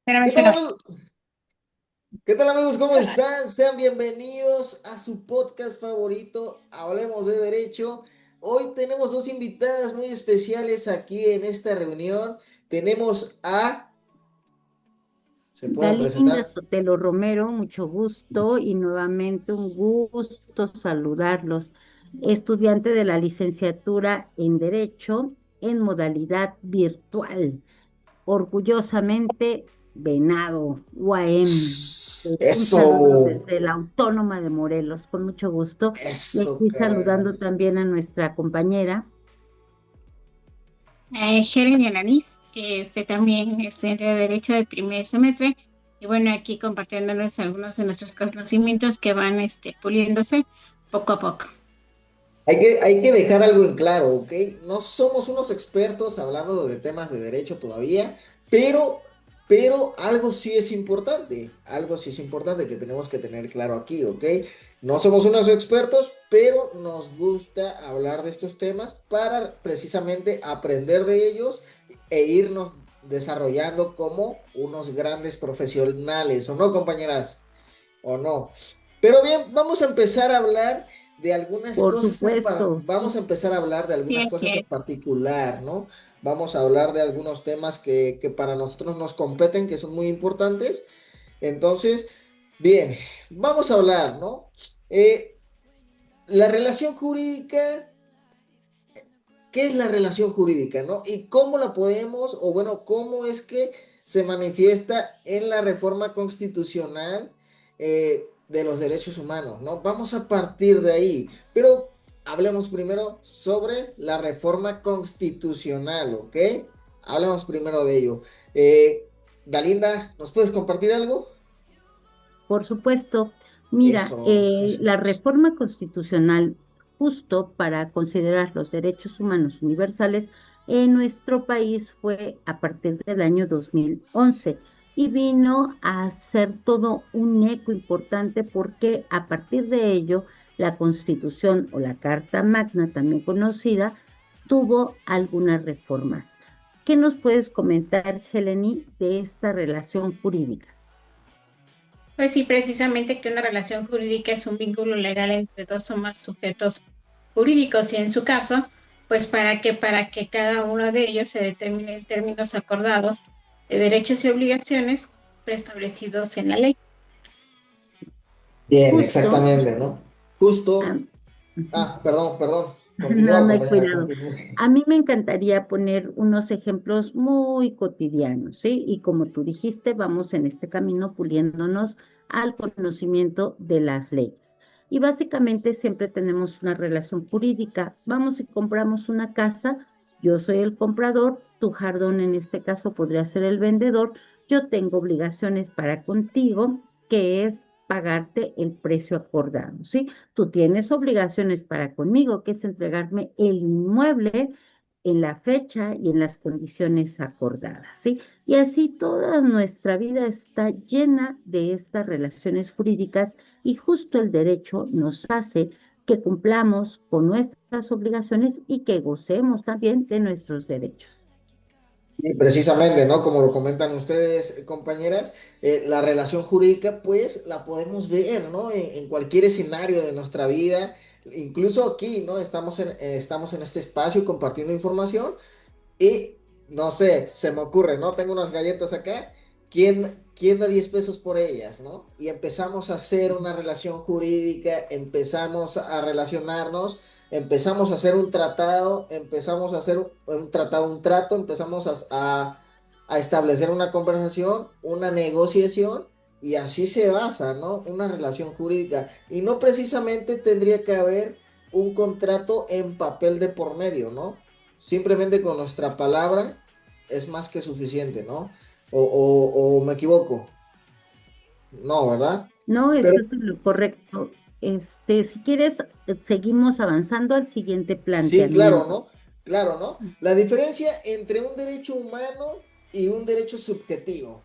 Espérame, ¿Qué tal, espérame. amigos? ¿Qué tal, amigos? ¿Cómo están? Sean bienvenidos a su podcast favorito, Hablemos de Derecho. Hoy tenemos dos invitadas muy especiales aquí en esta reunión. Tenemos a... ¿Se pueden Dalinda presentar? Sotelo Romero, mucho gusto y nuevamente un gusto saludarlos. Estudiante de la licenciatura en Derecho en modalidad virtual. Orgullosamente, Venado, UAM. Un saludo Eso, desde la Autónoma de Morelos, con mucho gusto. Y eso, aquí saludando caray. también a nuestra compañera. Helen Alanis, también estudiante de Derecho del primer semestre, y bueno, aquí compartiéndonos algunos de nuestros conocimientos que van puliéndose poco a poco. Hay que dejar algo en claro, ¿ok? No somos unos expertos hablando de temas de derecho todavía, pero, pero algo sí es importante que tenemos que tener claro aquí, ¿ok? No somos unos expertos, pero nos gusta hablar de estos temas para precisamente aprender de ellos e irnos desarrollando como unos grandes profesionales, ¿o no, compañeras? ¿O no? Pero bien, vamos a empezar a hablar de algunas Por cosas supuesto, vamos a sí. empezar a hablar de Sí, algunas así cosas en es. particular, ¿no? Vamos a hablar de algunos temas que para nosotros nos competen, que son muy importantes. Entonces, bien, vamos a hablar, ¿no? Eh, la relación jurídica, ¿qué es la relación jurídica, no? Y cómo la podemos, o bueno, cómo es que se manifiesta en la reforma constitucional de los derechos humanos, ¿no? Vamos a partir de ahí, pero hablemos primero sobre la reforma constitucional, ¿ok? Hablemos primero de ello. Dalinda, ¿nos puedes compartir algo? Por supuesto, mira, Eso. la reforma constitucional, justo para considerar los derechos humanos universales, en nuestro país fue a partir del año 2011 y vino a ser todo un eco importante porque a partir de ello la Constitución o la Carta Magna, también conocida, tuvo algunas reformas. ¿Qué nos puedes comentar, Heleni, de esta relación jurídica? Pues sí, precisamente que una relación jurídica es un vínculo legal entre dos o más sujetos jurídicos y en su caso, pues para que cada uno de ellos se determine en términos acordados de derechos y obligaciones preestablecidos en la ley. Bien, Justo. exactamente, ¿no? Ah, Justo. ujú. Ah, perdón, perdón. No, Continúa, no hay compañera, cuidado. continúa. A mí me encantaría poner unos ejemplos muy cotidianos, ¿sí? Y como tú dijiste, vamos en este camino puliéndonos al conocimiento de las leyes. Y básicamente siempre tenemos una relación jurídica. Vamos y compramos una casa, yo soy el comprador, tu Jardón en este caso podría ser el vendedor, yo tengo obligaciones para contigo, que es pagarte el precio acordado, ¿sí? Tú tienes obligaciones para conmigo, que es entregarme el inmueble en la fecha y en las condiciones acordadas, ¿sí? Y así toda nuestra vida está llena de estas relaciones jurídicas y justo el derecho nos hace que cumplamos con nuestras obligaciones y que gocemos también de nuestros derechos. Y precisamente, ¿no? Como lo comentan ustedes, compañeras, la relación jurídica, pues, la podemos ver, ¿no? En cualquier escenario de nuestra vida, incluso aquí, ¿no? Estamos en este espacio compartiendo información y, no sé, se me ocurre, ¿no? Tengo unas galletas acá, ¿quién da 10 pesos por ellas, ¿no? Y empezamos a hacer una relación jurídica, empezamos a relacionarnos, empezamos a hacer un tratado, empezamos a hacer un tratado, un trato, empezamos a establecer una conversación, una negociación. Y así se basa, ¿no? Una relación jurídica. Y no precisamente tendría que haber un contrato en papel de por medio, ¿no? Simplemente con nuestra palabra es más que suficiente, ¿no? O me equivoco. No, ¿verdad? No, Pero estás en lo correcto. Si quieres, seguimos avanzando al siguiente sí, claro, planteamiento. ¿no? Claro, ¿no? La diferencia entre un derecho humano y un derecho subjetivo.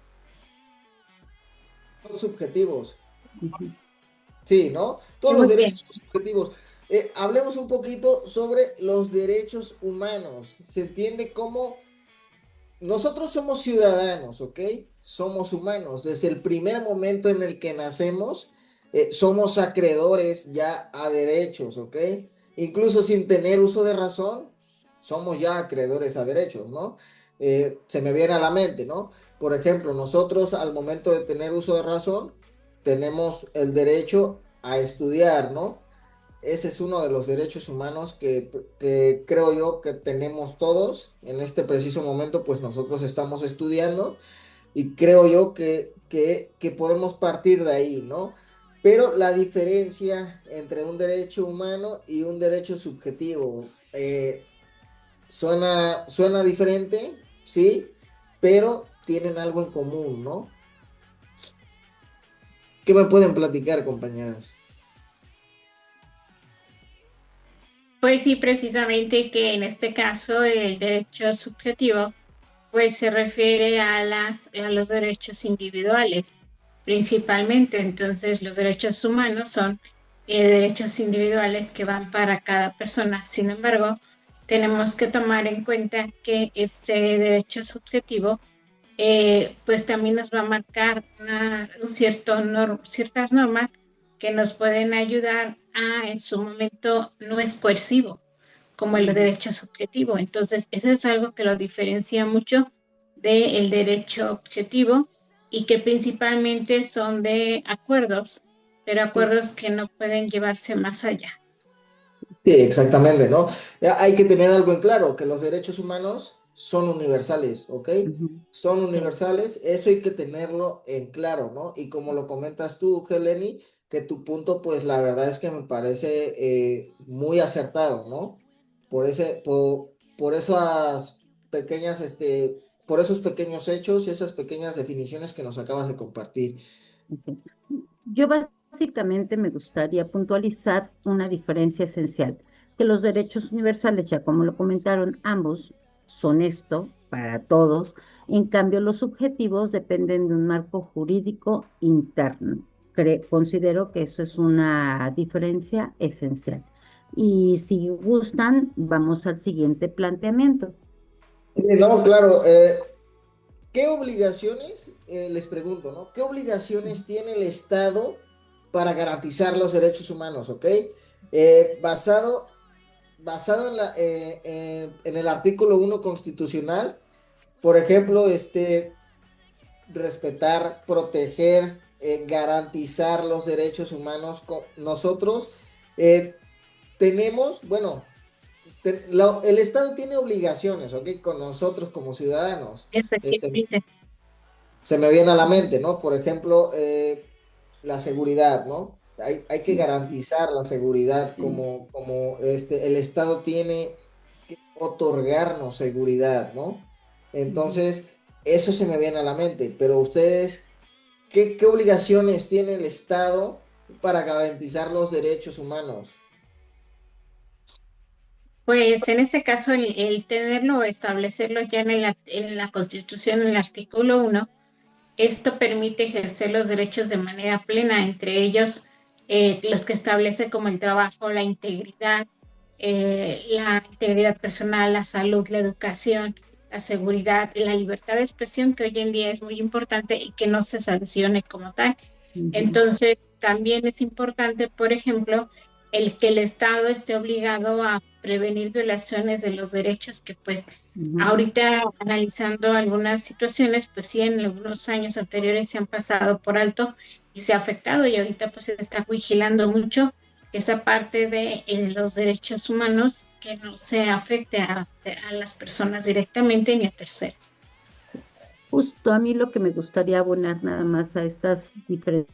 Son subjetivos. Ujú. Sí, ¿no? Sí, Todos los muy derechos bien. son subjetivos. Hablemos un poquito sobre los derechos humanos. Se entiende como nosotros somos ciudadanos, ¿ok? Somos humanos. Desde el primer momento en el que nacemos, somos acreedores ya a derechos, ¿ok? Incluso sin tener uso de razón, somos ya acreedores a derechos, ¿no? Se me viene a la mente, ¿no? Por ejemplo, nosotros al momento de tener uso de razón, tenemos el derecho a estudiar, ¿no? Ese es uno de los derechos humanos que creo yo que tenemos todos. En este preciso momento, pues nosotros estamos estudiando y creo yo que podemos partir de ahí, ¿no? Pero la diferencia entre un derecho humano y un derecho subjetivo suena diferente, sí, pero tienen algo en común, ¿no? ¿Qué me pueden platicar, compañeras? Pues sí, precisamente que en este caso el derecho subjetivo pues se refiere a los derechos individuales principalmente. Entonces, los derechos humanos son derechos individuales que van para cada persona. Sin embargo, tenemos que tomar en cuenta que este derecho subjetivo pues también nos va a marcar ciertas normas que nos pueden ayudar a, en su momento, no es coercivo, como el derecho subjetivo. Entonces, eso es algo que lo diferencia mucho del derecho objetivo y que principalmente son de acuerdos, pero acuerdos que no pueden llevarse más allá. Sí, exactamente, ¿no? Hay que tener algo en claro, que los derechos humanos son universales, ¿ok? Ujú. Son Sí, universales, eso hay que tenerlo en claro, ¿no? Y como lo comentas tú, Heleni, que tu punto, pues la verdad es que me parece muy acertado, ¿no? Por esas pequeñas, por esos pequeños hechos y esas pequeñas definiciones que nos acabas de compartir. ok. Yo básicamente me gustaría puntualizar una diferencia esencial, que los derechos universales, ya como lo comentaron ambos, son esto para todos, en cambio los subjetivos dependen de un marco jurídico interno. Considero que eso es una diferencia esencial. Y si gustan, vamos al siguiente planteamiento. No, claro, ¿qué obligaciones, les pregunto, ¿no? ¿Qué obligaciones tiene el Estado para garantizar los derechos humanos, ¿ok? Basado en el artículo 1 constitucional, por ejemplo, respetar, proteger, garantizar los derechos humanos. Nosotros eh, tenemos, bueno, el Estado tiene obligaciones, ¿ok? Con nosotros como ciudadanos. Efectivamente. Se me viene a la mente, ¿no? Por ejemplo, la seguridad, ¿no? Hay que garantizar la seguridad Sí. como el Estado tiene que otorgarnos seguridad, ¿no? Ujú. Entonces, eso se me viene a la mente, pero ustedes, ¿qué obligaciones tiene el Estado para garantizar los derechos humanos? Pues en este caso, el tenerlo o establecerlo ya en la Constitución, en el artículo 1, esto permite ejercer los derechos de manera plena, entre ellos los que establece como el trabajo, la integridad personal, la salud, la educación, la seguridad, la libertad de expresión, que hoy en día es muy importante y que no se sancione como tal. Ujú. Entonces, también es importante, por ejemplo, el que el Estado esté obligado a prevenir violaciones de los derechos que pues Ujú. ahorita analizando algunas situaciones, pues sí, en algunos años anteriores se han pasado por alto y se ha afectado y ahorita pues se está vigilando mucho esa parte de los derechos humanos que no se afecte a las personas directamente ni a terceros. Justo a mí lo que me gustaría abonar nada más a estas diferentes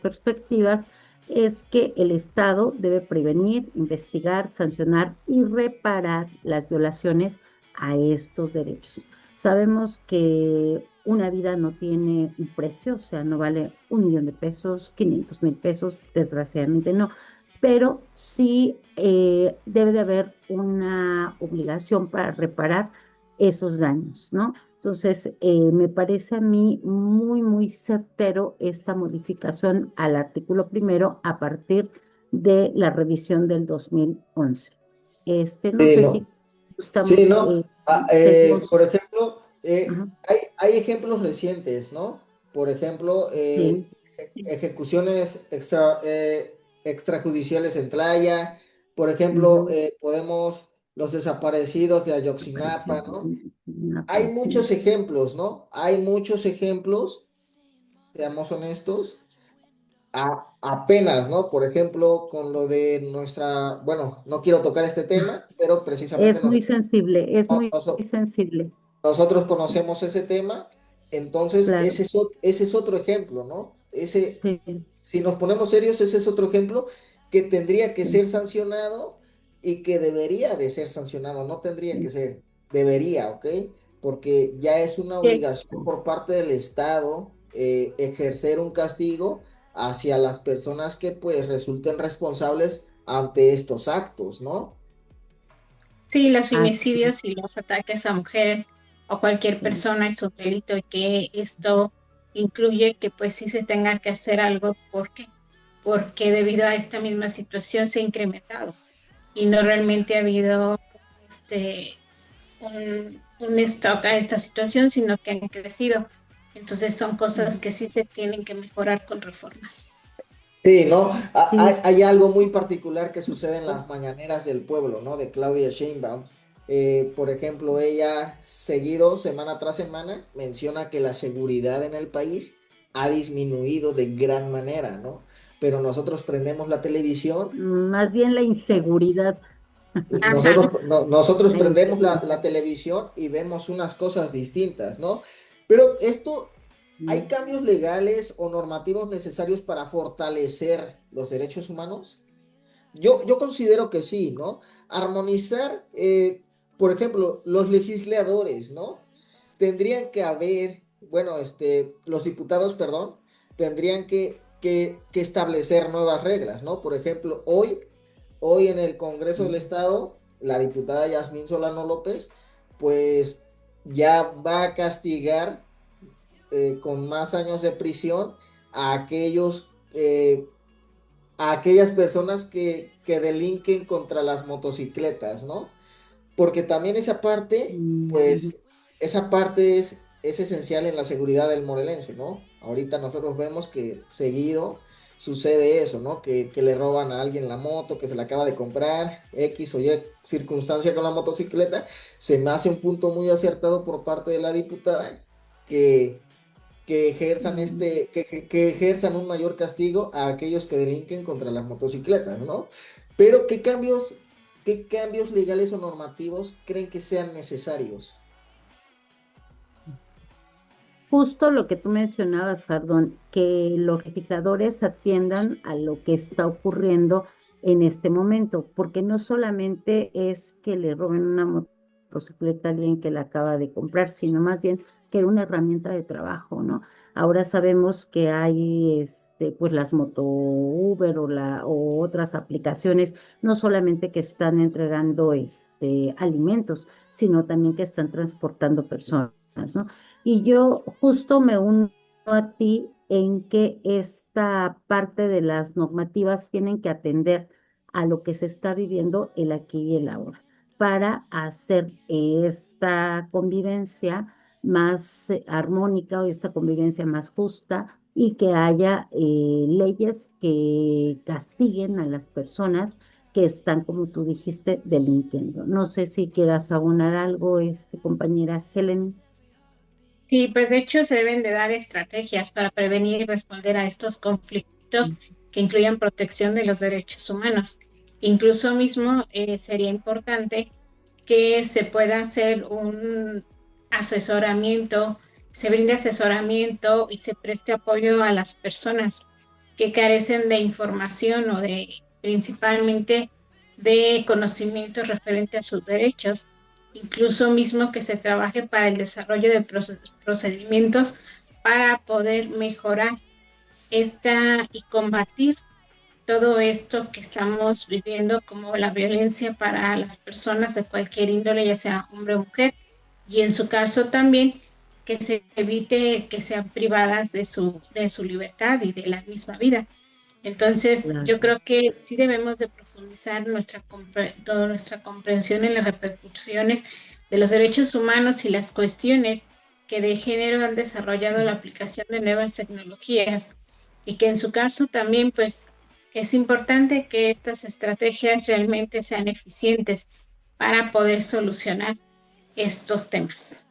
perspectivas es que el Estado debe prevenir, investigar, sancionar y reparar las violaciones a estos derechos. Sabemos que una vida no tiene un precio, o sea, no vale 1 millón de pesos, 500,000 pesos, desgraciadamente no, pero sí debe de haber una obligación para reparar esos daños, ¿no? Entonces, me parece a mí muy, muy certero esta modificación al artículo primero a partir de la revisión del 2011. No Sí, sé si ¿no? Sí, Gustamos, ¿no? seguimos. Por ejemplo, Ajá, hay ejemplos recientes, ¿no? Por ejemplo, sí, ejecuciones extrajudiciales en playa. Por ejemplo, ujú, los desaparecidos de desapareció Ayotzinapa, ¿no? una Hay paz, sí. muchos ejemplos, ¿no? Hay muchos ejemplos, seamos honestos, apenas, ¿no? Por ejemplo, con lo de bueno, no quiero tocar este tema, pero precisamente Es muy sensible, es muy nosotros sensible, nosotros conocemos ese tema, entonces claro, ese es otro ejemplo, ¿no? sí, Si nos ponemos serios, ese es otro ejemplo que tendría que sí, ser sancionado y que debería de ser sancionado, no tendría que sí. ser, debería, ¿ok? Porque ya es una Sí, obligación por parte del Estado ejercer un castigo hacia las personas que pues resulten responsables ante estos actos, ¿no? sí, los Así, femicidios y los ataques a mujeres o cualquier sí, persona es un delito y que esto incluye que pues sí se tenga que hacer algo porque debido a esta misma situación se ha incrementado y no realmente ha habido este un stop a esta situación, sino que han crecido. Entonces son cosas ujú, que sí se tienen que mejorar con reformas. Sí, ¿no? Hay, sí, hay algo muy particular que sucede en las mañaneras del pueblo, ¿no? De Claudia Sheinbaum. Por ejemplo, ella seguido, semana tras semana, menciona que la seguridad en el país ha disminuido de gran manera, ¿no? Pero nosotros prendemos la televisión, más bien la inseguridad, Ajá, nosotros la prendemos inseguridad. la televisión y vemos unas cosas distintas, ¿no? Pero ¿hay cambios legales o normativos necesarios para fortalecer los derechos humanos? Yo considero que sí, ¿no? Armonizar, por ejemplo, los legisladores, ¿no? Tendrían que haber, bueno, los diputados, perdón, tendrían que establecer nuevas reglas, ¿no? Por ejemplo, hoy en el Congreso del Estado, la diputada Yasmín Solano López, pues ya va a castigar con más años de prisión a a aquellas personas que delinquen contra las motocicletas, ¿no? Porque también esa parte, Ujú. pues, esa parte es esencial en la seguridad del morelense, ¿no? Ahorita nosotros vemos que seguido sucede eso, ¿no? Que le roban a alguien la moto, que se la acaba de comprar, X o Y circunstancia con la motocicleta. Se me hace un punto muy acertado por parte de la diputada que que ejerzan Mm. que ejerzan un mayor castigo a aquellos que delinquen contra las motocicletas, ¿no? Pero qué cambios legales o normativos creen que sean necesarios? Justo lo que tú mencionabas, Jardón, que los legisladores atiendan a lo que está ocurriendo en este momento, porque no solamente es que le roben una motocicleta a alguien que la acaba de comprar, sino más bien que era una herramienta de trabajo, ¿no? Ahora sabemos que hay pues las moto Uber o otras aplicaciones, no solamente que están entregando alimentos, sino también que están transportando personas, ¿no? Y yo justo me uno a ti en que esta parte de las normativas tienen que atender a lo que se está viviendo el aquí y el ahora, para hacer esta convivencia más armónica o esta convivencia más justa y que haya leyes que castiguen a las personas que están, como tú dijiste, delinquiendo. No sé si quieras aunar algo, compañera Helen. sí, pues de hecho se deben de dar estrategias para prevenir y responder a estos conflictos que incluyan protección de los derechos humanos. Incluso mismo sería importante que se pueda hacer un asesoramiento, se brinde asesoramiento y se preste apoyo a las personas que carecen de información o de principalmente de conocimientos referente a sus derechos, incluso mismo que se trabaje para el desarrollo de procedimientos para poder mejorar esta y combatir todo esto que estamos viviendo como la violencia para las personas de cualquier índole, ya sea hombre o mujer, y en su caso también que se evite que sean privadas de su libertad y de la misma vida. Entonces, yo Claro. creo que sí debemos de profundizar profundizar toda nuestra comprensión en las repercusiones de los derechos humanos y las cuestiones que de género han desarrollado la aplicación de nuevas tecnologías, y que en su caso también pues es importante que estas estrategias realmente sean eficientes para poder solucionar estos temas.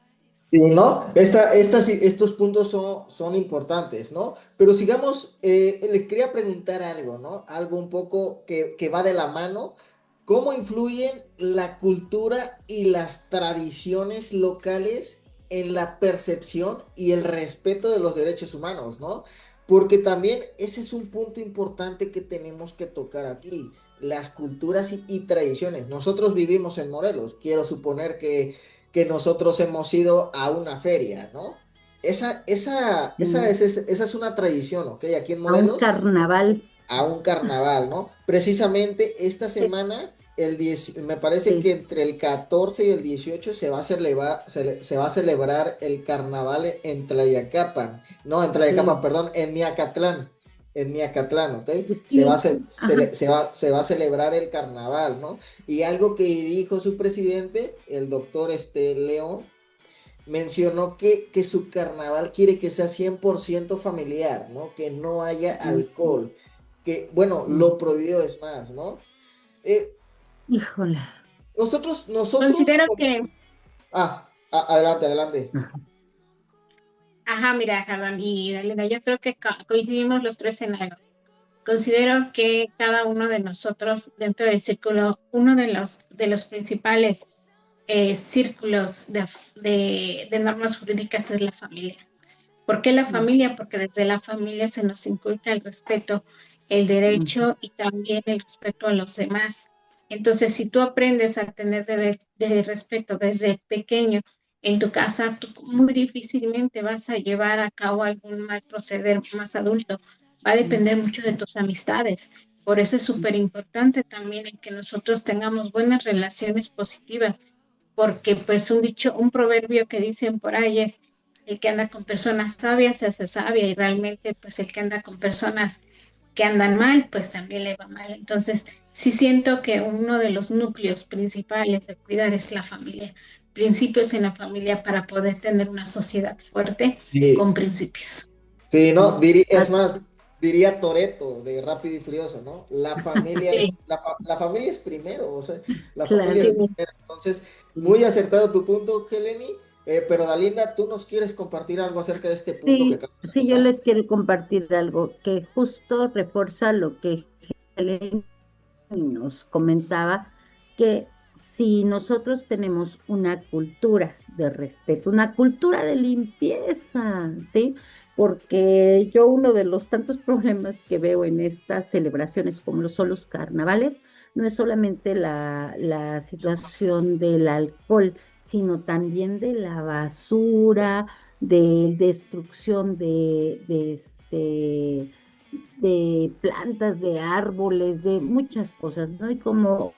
Sí, ¿no? Estos puntos son importantes, ¿no? Pero sigamos, les quería preguntar algo, ¿no? Algo un poco que va de la mano. ¿Cómo influyen la cultura y las tradiciones locales en la percepción y el respeto de los derechos humanos, ¿no? Porque también ese es un punto importante que tenemos que tocar aquí, las culturas y tradiciones. Nosotros vivimos en Morelos, quiero suponer que nosotros hemos ido a una feria, ¿no? Mm, Esa es una tradición, ¿ok? Aquí en a un Morelos, carnaval. a un carnaval, ¿no? Precisamente esta Sí, semana, me parece que sí, entre el 14 y el 18 se va a celebrar el carnaval en Tlayacapan, no, en Tlayacapan, sí, perdón, en Miacatlán, ¿ok? sí, ajá. Se va a celebrar el carnaval, ¿no? Y algo que dijo su presidente, el doctor León, mencionó que su carnaval quiere que sea 100% familiar, ¿no? Que no haya Mm, alcohol, que, bueno, mm. lo prohibió es más, ¿no? Eh, Híjole. nosotros, Considero que, adelante, adelante. Ajá. ajá, mira, Jardán y Dalila, yo creo que coincidimos los tres en algo. Considero que cada uno de nosotros dentro del círculo, uno de los principales círculos de normas jurídicas es la familia. ¿Por qué la Mm, familia? Porque desde la familia se nos inculca el respeto, el mm, derecho y también el respeto a los demás. Entonces, si tú aprendes a tener de respeto desde pequeño en tu casa, tú muy difícilmente vas a llevar a cabo algún mal proceder más adulto. Va a mm, depender mucho de tus amistades. Por eso es súper importante también el que nosotros tengamos buenas relaciones positivas, porque pues un proverbio que dicen por ahí es: el que anda con personas sabias se hace sabia, y realmente pues el que anda con personas que andan mal, pues también le va mal. Entonces, sí siento que uno de los núcleos principales de cuidar es la familia, principios en la familia para poder tener una sociedad fuerte con Sí, principios. sí, mm. no, es Ah, más, diría Toretto de Rápido y Furioso, ¿no? Sí, La familia es primero, o sea, la familia claro. es sí. primero. Entonces, Mm. muy acertado tu punto, Heleni, pero Dalinda, ¿tú nos quieres compartir algo acerca de este punto que Sí, acabamos de sí, yo tocar? les quiero compartir algo que justo refuerza lo que Helen nos comentaba, que si nosotros tenemos una cultura de respeto, una cultura de limpieza, ¿sí? Porque yo uno de los tantos problemas que veo en estas celebraciones como lo son los carnavales, no es solamente la situación del alcohol, sino también de la basura, de destrucción de plantas, de árboles, de muchas cosas, ¿no? Y como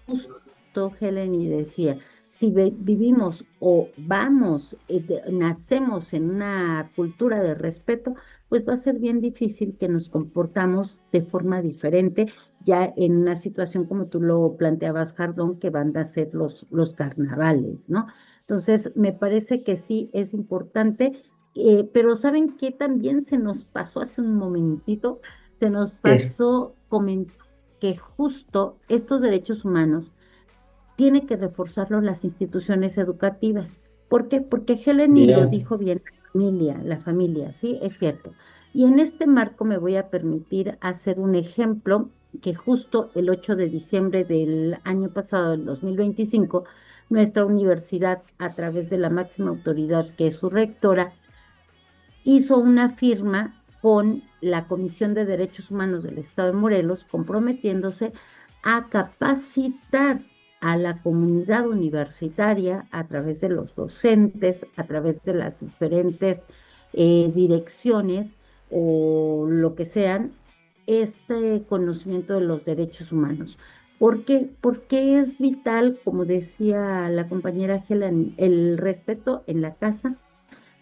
justo Helen y decía, si vivimos o vamos, nacemos en una cultura de respeto, pues va a ser bien difícil que nos comportamos de forma diferente, ya en una situación como tú lo planteabas, Jardón, que van a ser los carnavales, ¿no? Entonces, me parece que sí es importante, pero ¿saben qué? También se nos pasó hace un momentito, se nos ¿Qué? pasó comentar que justo estos derechos humanos tiene que reforzarlo las instituciones educativas. ¿Por qué? Porque Heleni lo Bien. dijo bien, la familia, sí, es cierto. Y en este marco me voy a permitir hacer un ejemplo que justo el 8 de diciembre del año pasado, del 2025, nuestra universidad, a través de la máxima autoridad que es su rectora, hizo una firma con la Comisión de Derechos Humanos del Estado de Morelos, comprometiéndose a capacitar a la comunidad universitaria a través de los docentes, a través de las diferentes direcciones o lo que sean, este conocimiento de los derechos humanos. ¿Por qué? Porque es vital, como decía la compañera Helen, el respeto en la casa,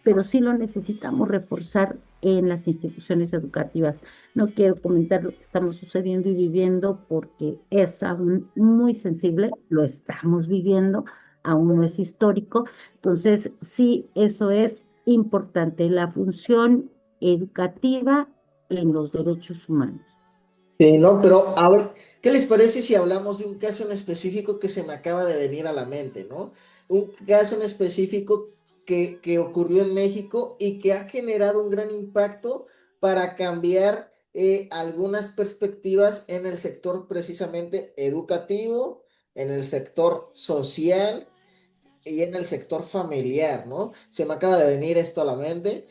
pero sí lo necesitamos reforzar en las instituciones educativas. No quiero comentar lo que estamos sucediendo y viviendo porque es aún muy sensible, lo estamos viviendo, aún no es histórico. Entonces, sí, eso es importante, la función educativa en los derechos humanos. Sí, no, pero a ver, ¿qué les parece si hablamos de un caso en específico que se me acaba de venir a la mente, ¿no? Un caso en específico que ocurrió en México y que ha generado un gran impacto para cambiar algunas perspectivas en el sector precisamente educativo, en el sector social y en el sector familiar, ¿no? Se me acaba de venir esto a la mente.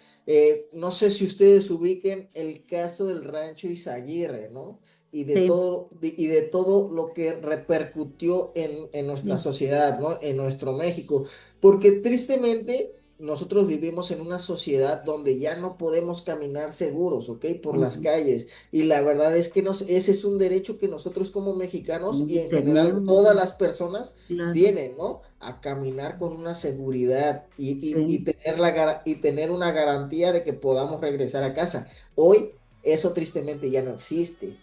No sé si ustedes ubiquen el caso del Rancho Izaguirre, ¿no? Sí, Y de todo lo que repercutió en nuestra sí, sociedad, ¿no? En nuestro México. Porque tristemente nosotros vivimos en una sociedad donde ya no podemos caminar seguros, ¿ok? Por las mm, calles. Y la verdad es que ese es un derecho que nosotros como mexicanos y sí, en general tenemos, todas las personas claro, tienen, ¿no? A caminar con una seguridad y sí, tener y tener una garantía de que podamos regresar a casa. Hoy eso tristemente ya no existe,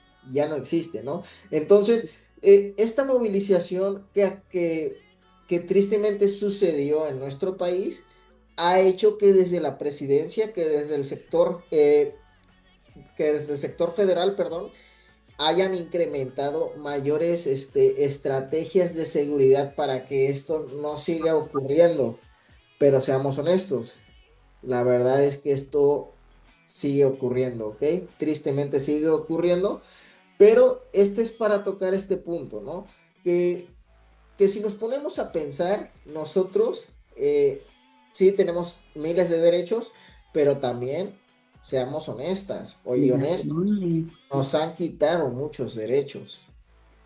¿no? Entonces, esta movilización que tristemente sucedió en nuestro país ha hecho que desde la presidencia, que desde el sector federal, perdón, hayan incrementado mayores estrategias de seguridad para que esto no siga ocurriendo. Pero seamos honestos, la verdad es que esto sigue ocurriendo, ¿ok? Tristemente sigue ocurriendo, pero este es para tocar este punto, ¿no? Que, que si nos ponemos a pensar, nosotros sí tenemos miles de derechos, pero también seamos honestas y honestos. obligaciones. Nos han quitado muchos derechos.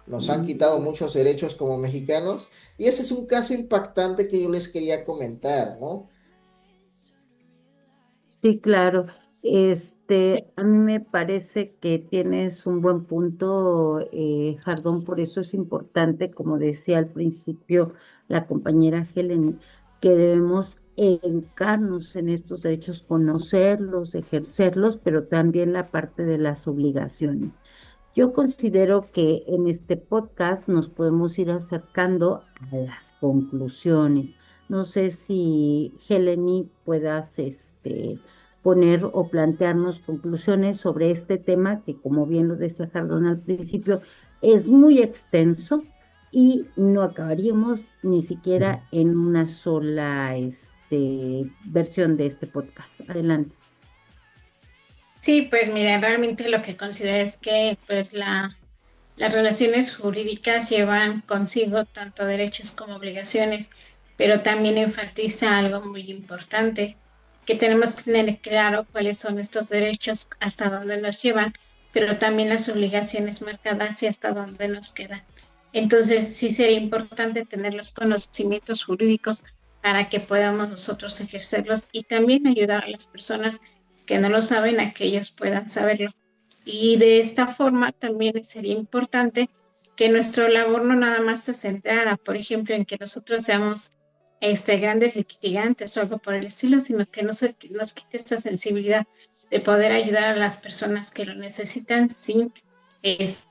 Nos han Sí, quitado muchos derechos como mexicanos y ese es un caso impactante que yo les quería comentar, ¿no? sí, claro. Sí. A mí me parece que tienes un buen punto, Jardón, por eso es importante, como decía al principio la compañera Helen, que debemos educarnos en estos derechos, conocerlos, ejercerlos, pero también la parte de las obligaciones. Yo considero que en este podcast nos podemos ir acercando a las conclusiones. No sé si Heleni puedas poner o plantearnos conclusiones sobre este tema que, como bien lo decía Jardón al principio, es muy extenso y no acabaríamos ni siquiera en una sola versión de este podcast. Adelante. Sí, pues mira, realmente lo que considero es que pues las relaciones jurídicas llevan consigo tanto derechos como obligaciones, pero también enfatiza algo muy importante, que tenemos que tener claro cuáles son estos derechos, hasta dónde nos llevan, pero también las obligaciones marcadas y hasta dónde nos quedan. Entonces, sí sería importante tener los conocimientos jurídicos para que podamos nosotros ejercerlos y también ayudar a las personas que no lo saben a que ellos puedan saberlo. Y de esta forma también sería importante que nuestra labor no nada más se centrara, por ejemplo, en que nosotros seamos grandes litigantes o algo por el estilo, sino que nos quite esta sensibilidad de poder ayudar a las personas que lo necesitan sin este,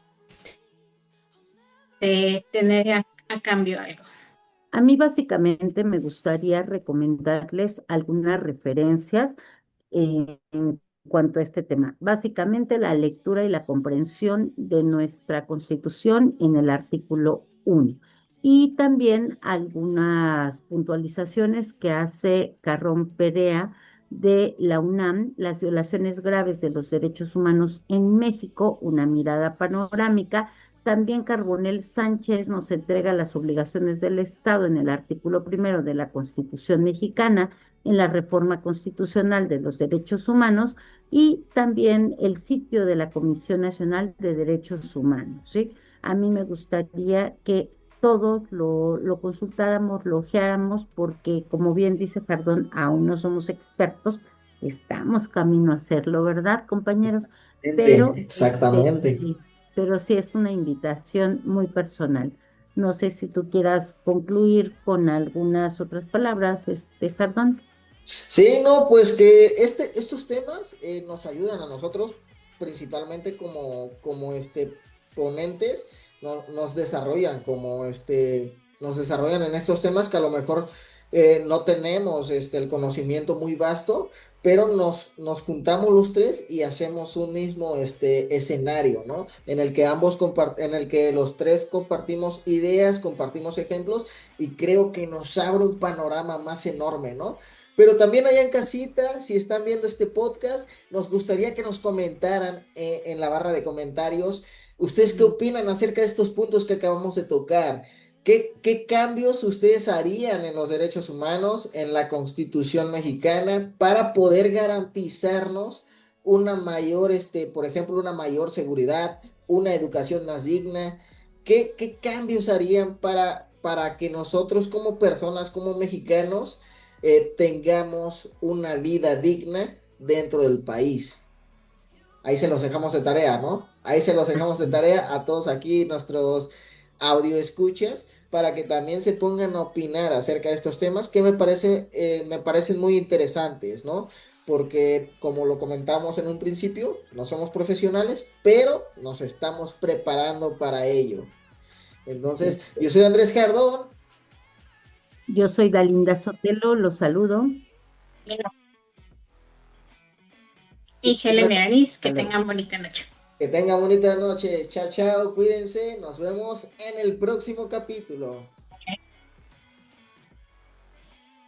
tener a cambio algo. A mí básicamente me gustaría recomendarles algunas referencias en cuanto a este tema. Básicamente la lectura y la comprensión de nuestra Constitución en el artículo 1 y también algunas puntualizaciones que hace Carrón Perea de la UNAM, las violaciones graves de los derechos humanos en México, una mirada panorámica. También Carbonell Sánchez nos entrega las obligaciones del Estado en el artículo 1 de la Constitución mexicana, en la reforma constitucional de los derechos humanos y también el sitio de la Comisión Nacional de Derechos Humanos, ¿sí? A mí me gustaría que todos lo consultáramos, lo ojeáramos, porque como bien dice Jardón, aún no somos expertos, estamos camino a hacerlo, ¿verdad, compañeros? Pero, Exactamente. sí, pero sí es una invitación muy personal. No sé si tú quieras concluir con algunas otras palabras, Jardón. Sí, no, pues que estos temas nos ayudan a nosotros, principalmente como ponentes, nos desarrollan nos desarrollan en estos temas que a lo mejor no tenemos el conocimiento muy vasto, pero nos juntamos los tres y hacemos un mismo escenario, ¿no? En el que en el que los tres compartimos ideas, compartimos ejemplos, y creo que nos abre un panorama más enorme, ¿no? Pero también allá en casita, si están viendo este podcast, nos gustaría que nos comentaran en la barra de comentarios, ¿ustedes qué opinan acerca de estos puntos que acabamos de tocar? ¿Qué cambios ustedes harían en los derechos humanos, en la Constitución mexicana, para poder garantizarnos una mayor, por ejemplo, una mayor seguridad, una educación más digna? ¿Qué cambios harían para que nosotros como personas, como mexicanos, tengamos una vida digna dentro del país? Ahí se los dejamos de tarea, ¿no? Ahí se los dejamos de tarea a todos aquí, nuestros audio escuchas, para que también se pongan a opinar acerca de estos temas que me parecen muy interesantes, ¿no? Porque como lo comentamos en un principio, no somos profesionales, pero nos estamos preparando para ello. Entonces, yo soy Andrés Jardón. Yo soy Dalinda Sotelo, los saludo. Y Nos Helen vemos. Anis, Hasta que luego. tengan bonita noche. Que tengan bonita noche. Chao, chao. Cuídense. Nos vemos en el próximo capítulo.